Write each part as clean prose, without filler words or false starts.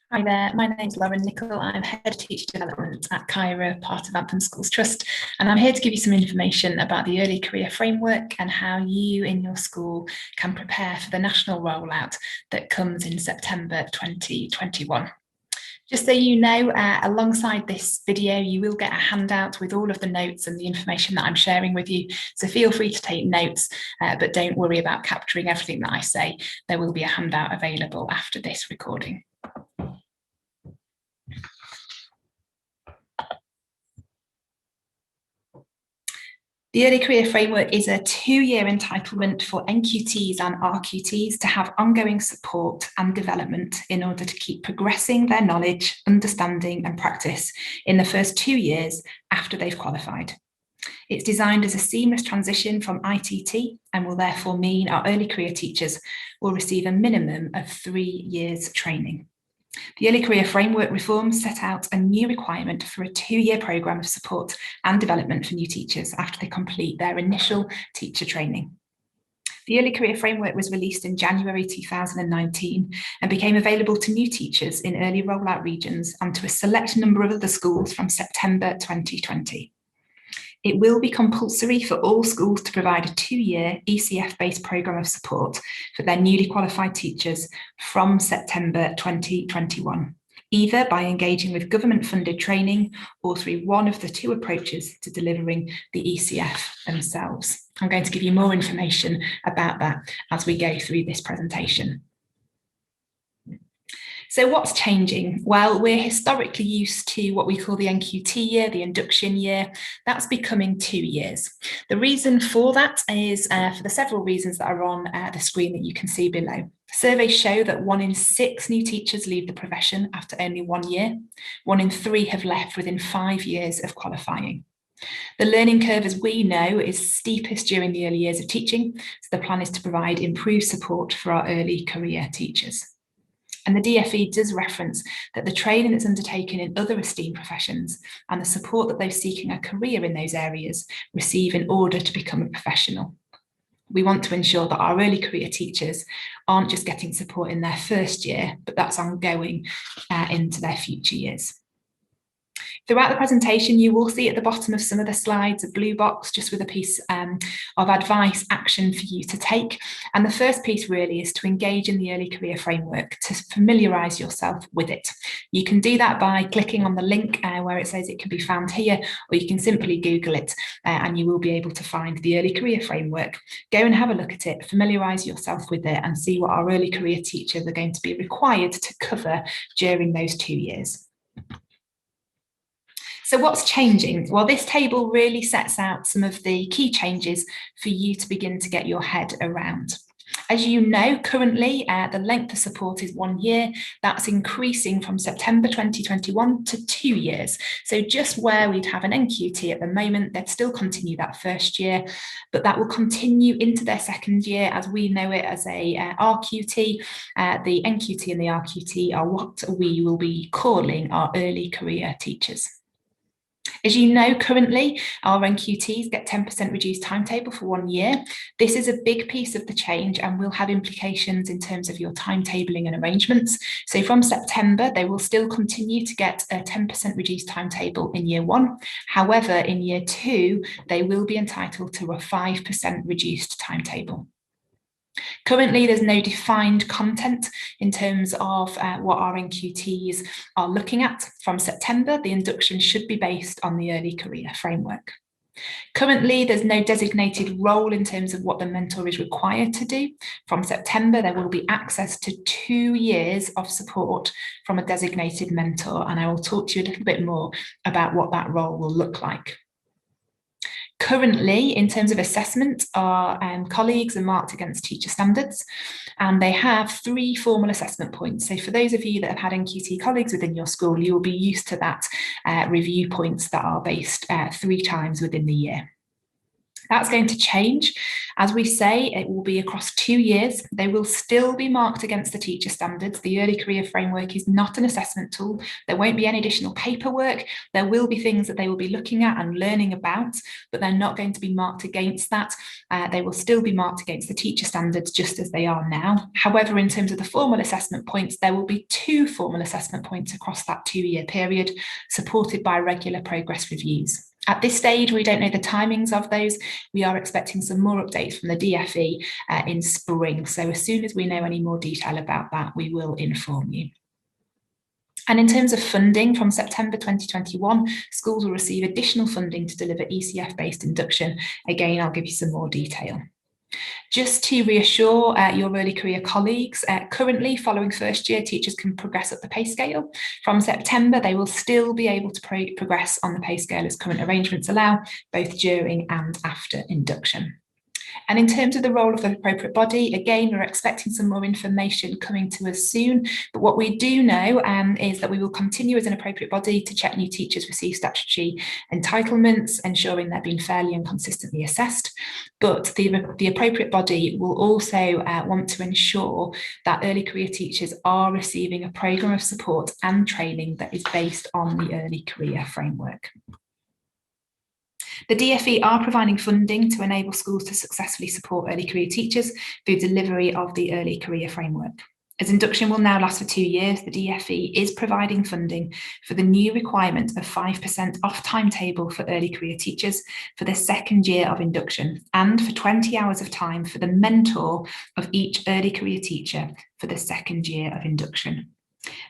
Hi there, my name's Nicoll. I'm Head of Teacher Development at KYRA, part of Anthem Schools Trust, and I'm here to give you some information about the Early Career Framework and how you in your school can prepare for the national rollout that comes in September 2021. Just so you know, alongside this video, you will get a handout with all of the notes and the information that I'm sharing with you. So feel free to take notes, but don't worry about capturing everything that I say. There will be a handout available after this recording. The Early Career Framework is a 2-year entitlement for NQTs and RQTs to have ongoing support and development in order to keep progressing their knowledge, understanding and practice in the first 2 years after they've qualified. It's designed as a seamless transition from ITT and will therefore mean our early career teachers will receive a minimum of 3 years training. The Early Career Framework reforms set out a new requirement for a 2-year programme of support and development for new teachers after they complete their initial teacher training. The Early Career Framework was released in January 2019 and became available to new teachers in early rollout regions and to a select number of other schools from September 2020. It will be compulsory for all schools to provide a 2-year ECF-based programme of support for their newly qualified teachers from September 2021, either by engaging with government-funded training or through one of the 2 approaches to delivering the ECF themselves. I'm going to give you more information about that as we go through this presentation. So what's changing? Well, we're historically used to what we call the NQT year, the induction year. That's becoming 2 years. The reason for that is for the several reasons that are on the screen that you can see below. Surveys show that 1 in 6 new teachers leave the profession after only 1 year. 1 in 3 have left within 5 years of qualifying. The learning curve, as we know, is steepest during the early years of teaching, so the plan is to provide improved support for our early career teachers. And the DFE does reference that the training that's undertaken in other esteemed professions and the support that those seeking a career in those areas receive in order to become a professional. We want to ensure that our early career teachers aren't just getting support in their first year, but that's ongoing into their future years. Throughout the presentation, you will see at the bottom of some of the slides a blue box just with a piece of advice, action for you to take. And the first piece really is to engage in the Early Career Framework, to familiarise yourself with it. You can do that by clicking on the link where it says it can be found here, or you can simply Google it and you will be able to find the Early Career Framework. Go and have a look at it, familiarise yourself with it and see what our early career teachers are going to be required to cover during those 2 years. So what's changing? Well, this table really sets out some of the key changes for you to begin to get your head around. As you know, currently the length of support is 1 year. That's increasing from September 2021 to 2 years. So just where we'd have an NQT at the moment, they'd still continue that first year, but that will continue into their second year as we know it as a RQT. The NQT and the RQT are what we will be calling our early career teachers. As you know, currently our NQTs get 10% reduced timetable for 1 year. This is a big piece of the change and will have implications in terms of your timetabling and arrangements. So from September, they will still continue to get a 10% reduced timetable in year 1. However, in year 2, they will be entitled to a 5% reduced timetable. Currently, there's no defined content in terms of what our NQTs are looking at. From September, the induction should be based on the Early Career Framework. Currently, there's no designated role in terms of what the mentor is required to do. From September, there will be access to 2 years of support from a designated mentor, and I will talk to you a little bit more about what that role will look like. Currently, in terms of assessment, our colleagues are marked against teacher standards, and they have 3 formal assessment points. So for those of you that have had NQT colleagues within your school, you will be used to that review points that are based 3 times within the year. That's going to change. As we say, it will be across 2 years. They will still be marked against the teacher standards. The early career framework is not an assessment tool. There won't be any additional paperwork. There will be things that they will be looking at and learning about, but they're not going to be marked against that. They will still be marked against the teacher standards just as they are now. However, in terms of the formal assessment points, there will be 2 formal assessment points across that 2-year period, supported by regular progress reviews. At this stage, we don't know the timings of those. We are expecting some more updates from the DFE in spring. So as soon as we know any more detail about that, we will inform you. And in terms of funding, from September 2021, schools will receive additional funding to deliver ECF-based induction. Again, I'll give you some more detail. Just to reassure your early career colleagues, currently following first year, teachers can progress up the pay scale. From September, they will still be able to progress on the pay scale as current arrangements allow, both during and after induction. And in terms of the role of the appropriate body, again, we're expecting some more information coming to us soon. But what we do know is that we will continue as an appropriate body to check new teachers receive statutory entitlements, ensuring they're being fairly and consistently assessed. But the appropriate body will also want to ensure that early career teachers are receiving a programme of support and training that is based on the early career framework. The DFE are providing funding to enable schools to successfully support early career teachers through delivery of the early career framework. As induction will now last for 2 years, the DFE is providing funding for the new requirement of 5% off timetable for early career teachers for the 2nd year of induction, and for 20 hours of time for the mentor of each early career teacher for the 2nd year of induction.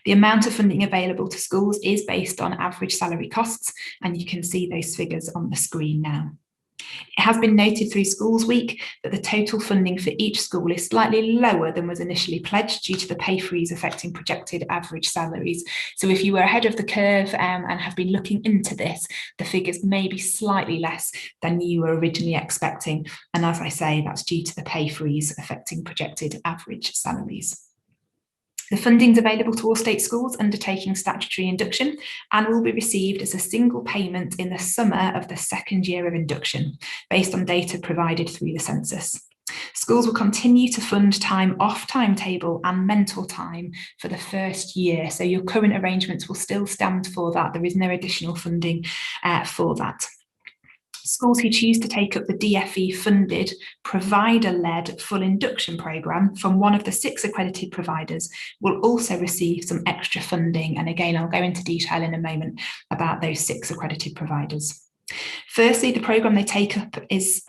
The amount of funding available to schools is based on average salary costs, and you can see those figures on the screen now. It has been noted through Schools Week that the total funding for each school is slightly lower than was initially pledged due to the pay freeze affecting projected average salaries. So if you were ahead of the curve and have been looking into this, the figures may be slightly less than you were originally expecting. And as I say, that's due to the pay freeze affecting projected average salaries. The funding is available to all state schools undertaking statutory induction and will be received as a single payment in the summer of the 2nd year of induction, based on data provided through the census. Schools will continue to fund time off timetable and mentor time for the 1st year, so your current arrangements will still stand for that. There is no additional funding for that. Schools who choose to take up the DFE funded provider-led full induction programme from one of the 6 accredited providers will also receive some extra funding. And again, I'll go into detail in a moment about those 6 accredited providers. Firstly, the programme they take up is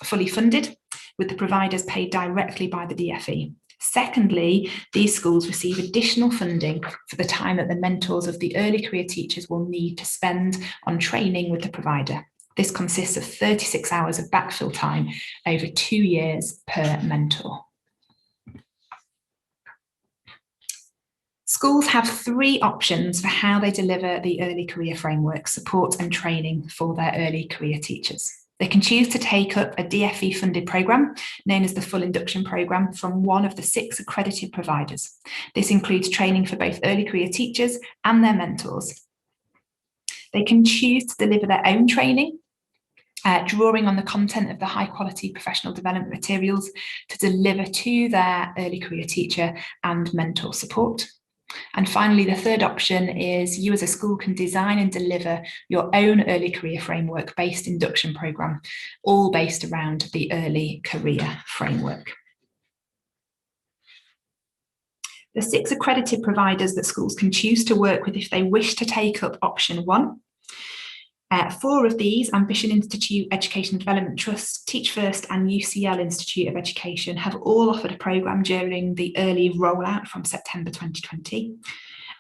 fully funded, with the providers paid directly by the DFE. Secondly, these schools receive additional funding for the time that the mentors of the early career teachers will need to spend on training with the provider. This consists of 36 hours of backfill time over 2 years per mentor. Schools have 3 options for how they deliver the early career framework support and training for their early career teachers. They can choose to take up a DFE funded programme known as the Full Induction Programme from one of the 6 accredited providers. This includes training for both early career teachers and their mentors. They can choose to deliver their own training, drawing on the content of the high quality professional development materials to deliver to their early career teacher and mentor support. And finally, the 3rd option is you as a school can design and deliver your own early career framework based induction programme, all based around the early career framework. The 6 accredited providers that schools can choose to work with if they wish to take up option 1. 4 of these, Ambition Institute, Education and Development Trust, Teach First and UCL Institute of Education, have all offered a programme during the early rollout from September 2020.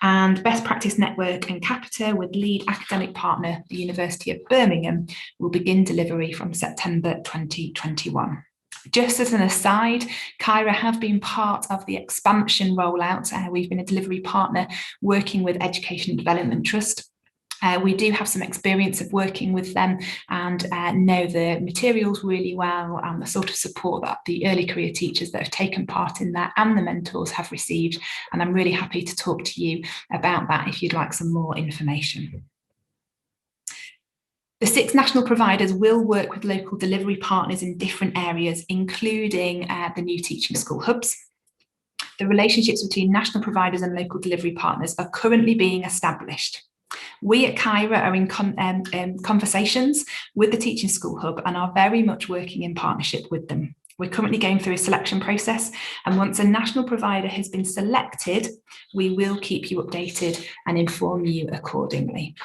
And Best Practice Network and Capita, with lead academic partner, the University of Birmingham, will begin delivery from September 2021. Just as an aside, KYRA have been part of the expansion rollout. We've been a delivery partner working with Education and Development Trust. We do have some experience of working with them and know the materials really well and the sort of support that the early career teachers that have taken part in that and the mentors have received. And I'm really happy to talk to you about that if you'd like some more information. The 6 national providers will work with local delivery partners in different areas, including the new teaching school hubs. The relationships between national providers and local delivery partners are currently being established. We at KYRA are in conversations with the Teaching School Hub and are very much working in partnership with them. We're currently going through a selection process, and once a national provider has been selected, we will keep you updated and inform you accordingly.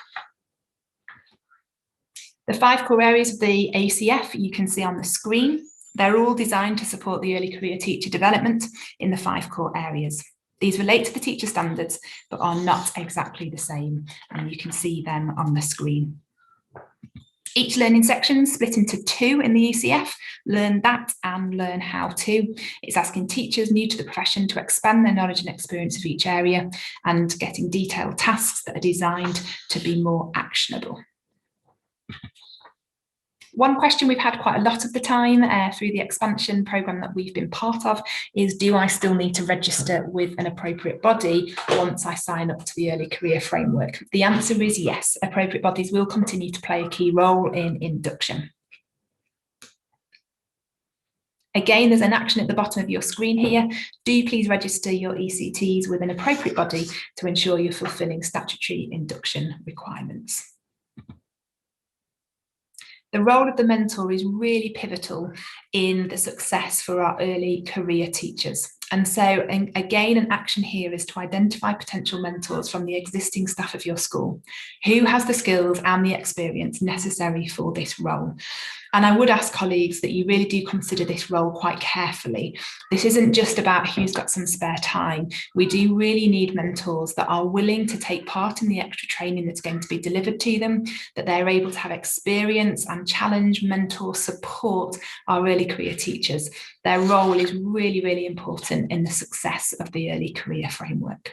The 5 core areas of the ACF you can see on the screen. They're all designed to support the early career teacher development in the 5 core areas. These relate to the teacher standards, but are not exactly the same, and you can see them on the screen. Each learning section is split into 2 in the ECF, Learn That and Learn How To. It's asking teachers new to the profession to expand their knowledge and experience of each area and getting detailed tasks that are designed to be more actionable. One question we've had quite a lot of the time through the expansion programme that we've been part of is, do I still need to register with an appropriate body once I sign up to the early career framework? The answer is yes, appropriate bodies will continue to play a key role in induction. Again, there's an action at the bottom of your screen here. Do please register your ECTs with an appropriate body to ensure you're fulfilling statutory induction requirements. The role of the mentor is really pivotal in the success for our early career teachers. And so, again, an action here is to identify potential mentors from the existing staff of your school who has the skills and the experience necessary for this role. And I would ask colleagues that you really do consider this role quite carefully. This isn't just about who's got some spare time. We do really need mentors that are willing to take part in the extra training that's going to be delivered to them, that they're able to have experience and challenge, mentor, support our early career teachers. Their role is really, really important in the success of the early career framework.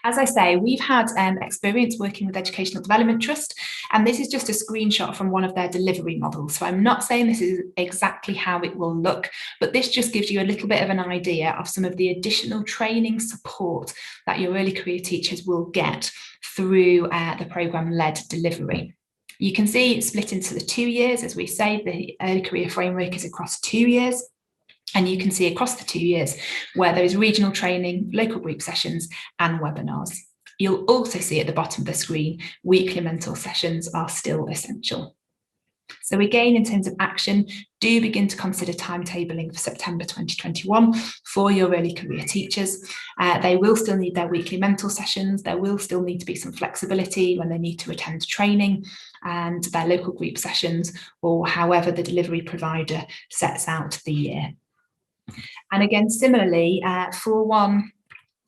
As I say, we've had experience working with Educational Development Trust, and this is just a screenshot from one of their delivery models. So I'm not saying this is exactly how it will look, but this just gives you a little bit of an idea of some of the additional training support that your early career teachers will get through the programme-led delivery. You can see it's split into the 2 years. As we say, the early career framework is across 2 years. And you can see across the 2 years where there is regional training, local group sessions and webinars. You'll also see at the bottom of the screen, weekly mentor sessions are still essential. So again, in terms of action, do begin to consider timetabling for September 2021 for your early career teachers. They will still need their weekly mentor sessions. There will still need to be some flexibility when they need to attend training and their local group sessions, or however the delivery provider sets out the year. And again, similarly, for one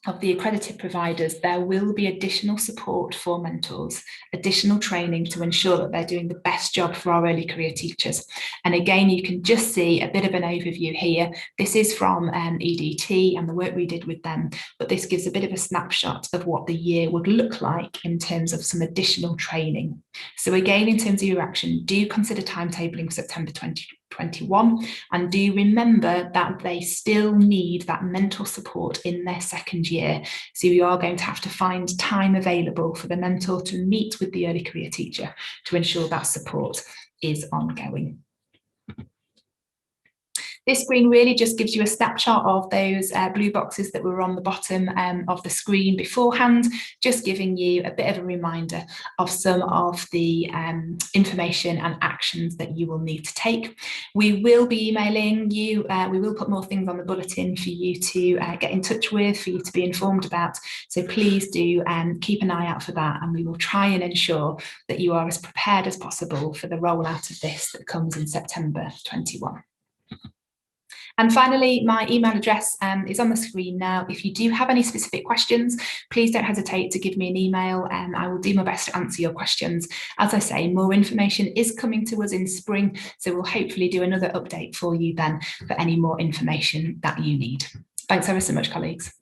of the accredited providers, there will be additional support for mentors, additional training to ensure that they're doing the best job for our early career teachers. And again, you can just see a bit of an overview here. This is from EDT and the work we did with them, but this gives a bit of a snapshot of what the year would look like in terms of some additional training. So again, in terms of your action, do consider timetabling for September 2021, and do remember that they still need that mentor support in their second year. So you are going to have to find time available for the mentor to meet with the early career teacher to ensure that support is ongoing. This screen really just gives you a snapshot of those blue boxes that were on the bottom of the screen beforehand, just giving you a bit of a reminder of some of the information and actions that you will need to take. We will be emailing you, we will put more things on the bulletin for you to get in touch with, for you to be informed about. So please do keep an eye out for that, and we will try and ensure that you are as prepared as possible for the rollout of this that comes in September 21. And finally, my email address is on the screen now. If you do have any specific questions, please don't hesitate to give me an email, and I will do my best to answer your questions. As I say, more information is coming to us in spring, so we'll hopefully do another update for you then for any more information that you need. Thanks ever so much, colleagues.